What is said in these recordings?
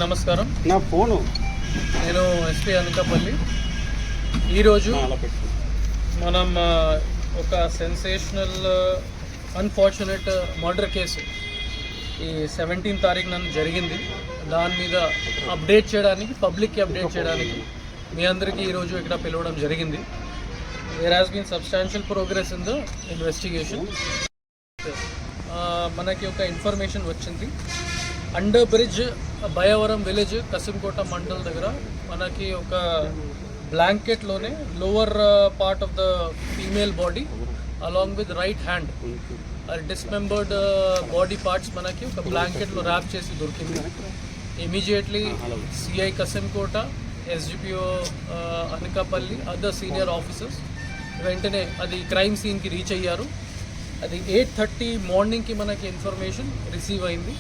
నమస్కారం. నా ఫోను నేను ఎస్పీ అనకాపల్లి. ఈరోజు మనం ఒక సెన్సేషనల్ అన్ఫార్చునేట్ మర్డర్ కేసు ఈ 17 తారీఖున జరిగింది. దాని మీద అప్డేట్ చేయడానికి, పబ్లిక్కి అప్డేట్ చేయడానికి మీ అందరికీ ఈరోజు ఇక్కడ పిలవడం జరిగింది. There has been substantial progress in the investigation. మనకి ఒక ఇన్ఫర్మేషన్ వచ్చింది. Under bridge Bayavaram village Kasimkota mandal దగ్గర మనకి ఒక బ్లాంకెట్లోనే lower part of the female body along with right hand dismembered body parts మనకి ఒక బ్లాంకెట్లో ర్యాప్ చేసి దొరికింది. Immediately CI Kasimkota, SDPO Anakapalli, other senior officers వెంటనే అది క్రైమ్ సీన్కి రీచ్ అయ్యారు. అది 8:30 మార్నింగ్కి మనకి ఇన్ఫర్మేషన్ రిసీవ్ అయింది.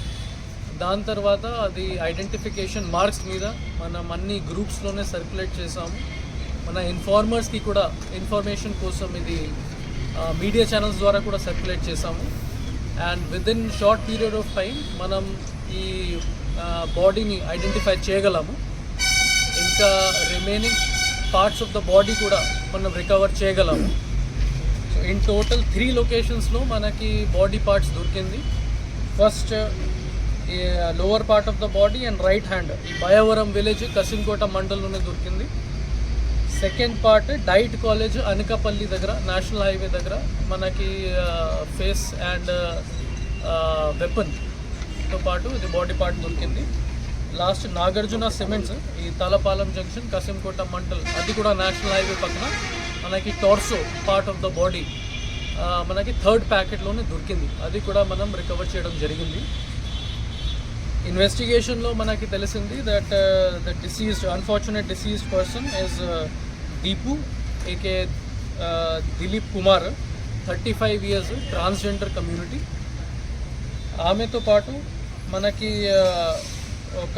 దాని తర్వాత అది ఐడెంటిఫికేషన్ మార్క్స్ మీద మనం అన్ని గ్రూప్స్లోనే సర్క్యులేట్ చేసాము. మన ఇన్ఫార్మర్స్కి కూడా ఇన్ఫర్మేషన్ కోసం ఇది మీడియా ఛానల్స్ ద్వారా కూడా సర్క్యులేట్ చేసాము. And within short period of time మనం ఈ బాడీని ఐడెంటిఫై చేయగలము. ఇంకా remaining parts of the body కూడా మనం రికవర్ చేయగలము. సో ఇన్ టోటల్ 3 లొకేషన్స్లో మనకి బాడీ పార్ట్స్ దొరికింది. ఫస్ట్ ఈ lower part of the body and right hand ఈ బయవరం విలేజ్ కసింకోట మండల్లోనే దొరికింది. Second part diet college Anakapalli దగ్గర, నేషనల్ హైవే దగ్గర మనకి ఫేస్ అండ్ వెపన్తో పాటు ఇది బాడీ పార్ట్ దొరికింది. లాస్ట్ నాగార్జున సిమెంట్స్ ఈ తలపాలెం జంక్షన్ కసింకోట మండల్, అది కూడా నేషనల్ హైవే పక్కన మనకి torso part of the body మనకి థర్డ్ ప్యాకెట్లోనే దొరికింది. అది కూడా మనం రికవర్ చేయడం జరిగింది. ఇన్వెస్టిగేషన్లో మనకి తెలిసింది that the diseased unfortunate deceased person is Deepu AK Dilip Kumar, 35 years, transgender community. ఆమెతో పాటు మనకి ఒక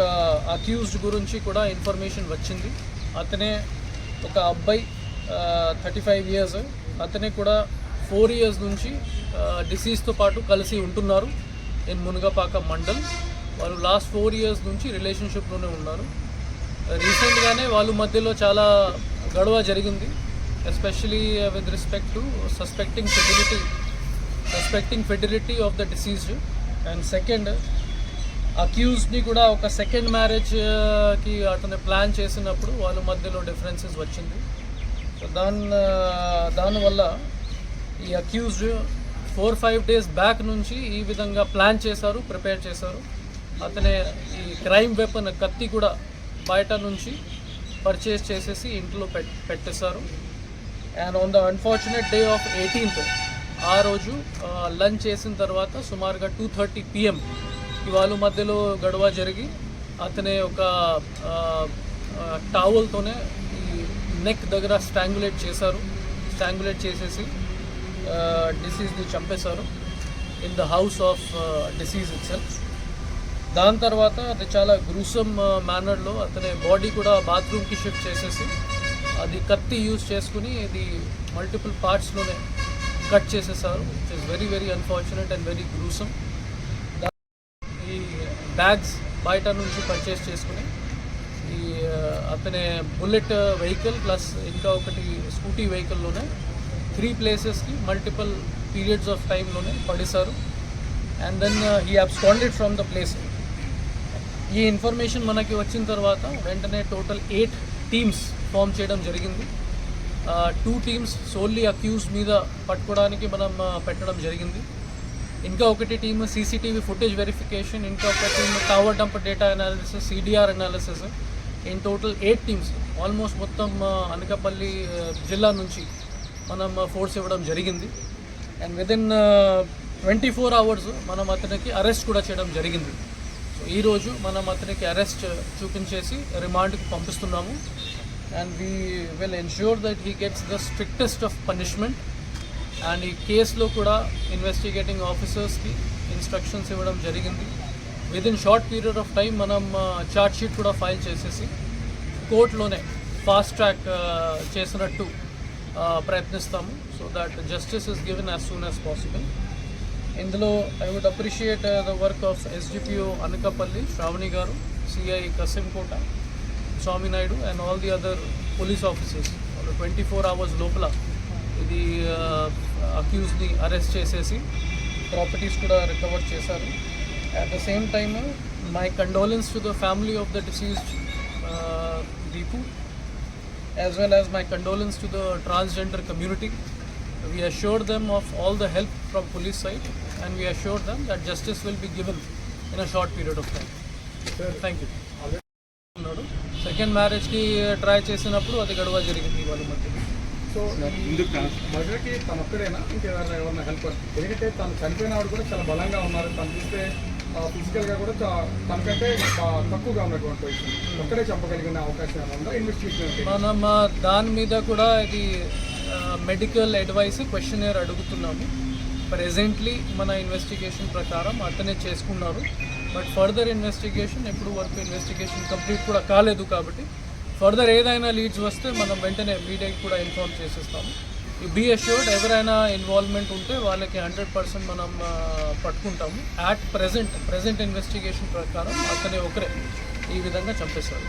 అక్యూజ్డ్ గురించి కూడా ఇన్ఫర్మేషన్ వచ్చింది. అతనే ఒక అబ్బాయి 35 years, అతనే కూడా 4 years నుంచి డిసీజ్తో పాటు కలిసి ఉంటున్నారు ఇన్ మునగపాక మండల్. వాళ్ళు లాస్ట్ 4 years నుంచి రిలేషన్షిప్లోనే ఉన్నారు. రీసెంట్గానే వాళ్ళ మధ్యలో చాలా గొడవ జరిగింది, especially with respect to suspecting fertility of the deceased. And second అక్యూజ్డ్ని కూడా ఒక సెకండ్ మ్యారేజ్కి అతను ప్లాన్ చేసినప్పుడు వాళ్ళ మధ్యలో డిఫరెన్సెస్ వచ్చింది. సో దానివల్ల ఈ అక్యూజ్డ్ 4-5 days బ్యాక్ నుంచి ఈ విధంగా ప్లాన్ చేశారు, ప్రిపేర్ చేశారు. అతనే ఈ క్రైమ్ వెపన్ కత్తి కూడా బయట నుంచి పర్చేస్ చేసేసి ఇంట్లో పెట్టేశారు. And on the unfortunate day of 18th ఆ రోజు లంచ్ చేసిన తర్వాత సుమారుగా 2:30 PM వాళ్ళ మధ్యలో గొడవ జరిగి అతనే ఒక టావల్తోనే ఈ నెక్ దగ్గర స్ట్రాంగులేట్ చేసేసి డిసీజ్ని చంపేశారు in the house of disease itself. దాని తర్వాత అది చాలా గ్రూసమ్ మేనర్లో అతని బాడీ కూడా బాత్రూమ్కి షిఫ్ట్ చేసేసి అది కత్తి యూజ్ చేసుకుని ఇది మల్టిపుల్ పార్ట్స్లోనే కట్ చేసేసారు. It is very very unfortunate and very gruesome. ఈ బ్యాగ్స్ బయట నుంచి పర్చేస్ చేసుకుని ఈ అతని బుల్లెట్ వెహికల్ ప్లస్ ఇంకా ఒకటి స్కూటీ వెహికల్లోనే 3 ప్లేసెస్కి మల్టిపుల్ పీరియడ్స్ ఆఫ్ టైంలోనే పడేశారు. And then he absconded from the place. ఈ ఇన్ఫర్మేషన్ మనకి వచ్చిన తర్వాత వెంటనే టోటల్ 8 teams ఫామ్ చేయడం జరిగింది. 2 teams సోల్లీ అక్యూజ్ మీద పట్టుకోవడానికి మనం పెట్టడం జరిగింది. ఇంకా ఒకటి టీమ్ సీసీటీవీ ఫుటేజ్ వెరిఫికేషన్, ఇంకా ఒక team tower dump data analysis, CDR analysis. In total 8 teams almost మొత్తం అనకాపల్లి జిల్లా నుంచి మనం ఫోర్స్ ఇవ్వడం జరిగింది. అండ్ విదిన్ 24 hours మనం అతనికి అరెస్ట్ కూడా చేయడం జరిగింది. సో ఈరోజు మనం అతనికి అరెస్ట్ చూపించేసి రిమాండ్కి పంపిస్తున్నాము. And we will ensure that he gets the strictest of punishment. And ఈ కేసులో కూడా ఇన్వెస్టిగేటింగ్ ఆఫీసర్స్కి ఇన్స్ట్రక్షన్స్ ఇవ్వడం జరిగింది. Within short period of time మనం ఛార్జ్ షీట్ కూడా ఫైల్ చేసేసి కోర్టులోనే ఫాస్ట్ ట్రాక్ చేసినట్టు ప్రయత్నిస్తాము. So that justice is given as soon as possible. ఇందులో I would appreciate the work of SDPO Anakapalli Shravani garu CI Kasimkota, Swami Naidu, and all the other police officers. 24 hours లోపల ఇది అక్యూజ్ని arrest చేసేసి properties కూడా recover చేశారు. At the same time my condolence to the family of the diseased Deepu, as well as my condolence to the transgender community. We assured them of all the help from police side, and we assured them that justice will be given in a short period of time. Thank you. Second మ్యారేజ్కి try చేసినప్పుడు అది గొడవ జరిగింది వాళ్ళ మధ్య. So మహిళకి తను ఒక్కడైనా ఇంకెవరైనా హెల్ప్, ఎందుకంటే తను చనిపోయినవాడు కూడా చాలా బలంగా ఉన్నారు. తను చూస్తే ఫిజికల్గా కూడా తనకంటే తక్కువగా ఉన్నటువంటి విషయం, ఒక్కడే చంపగలిగిన అవకాశం ఉందా? ఇన్వెస్టిగేషన్ మనం దాని మీద కూడా ఇది మెడికల్ అడ్వైస్ క్వశ్చనర్ అడుగుతున్నాము. ప్రెజెంట్లీ మన ఇన్వెస్టిగేషన్ ప్రకారం అతనే చేసుకున్నారు. బట్ ఫర్దర్ ఇన్వెస్టిగేషన్ ఎప్పుడు వరకు ఇన్వెస్టిగేషన్ కంప్లీట్ కూడా కాలేదు కాబట్టి ఫర్దర్ ఏదైనా లీడ్స్ వస్తే మనం వెంటనే మీడియాకి కూడా ఇన్ఫార్మ్ చేసేస్తాము. బీ అష్యూర్డ్ ఎవరైనా ఇన్వాల్వ్మెంట్ ఉంటే వాళ్ళకి 100% మనం పట్టుకుంటాము. యాట్ ప్రజెంట్ ఇన్వెస్టిగేషన్ ప్రకారం అతనే ఒకరే ఈ విధంగా చంపేశారు.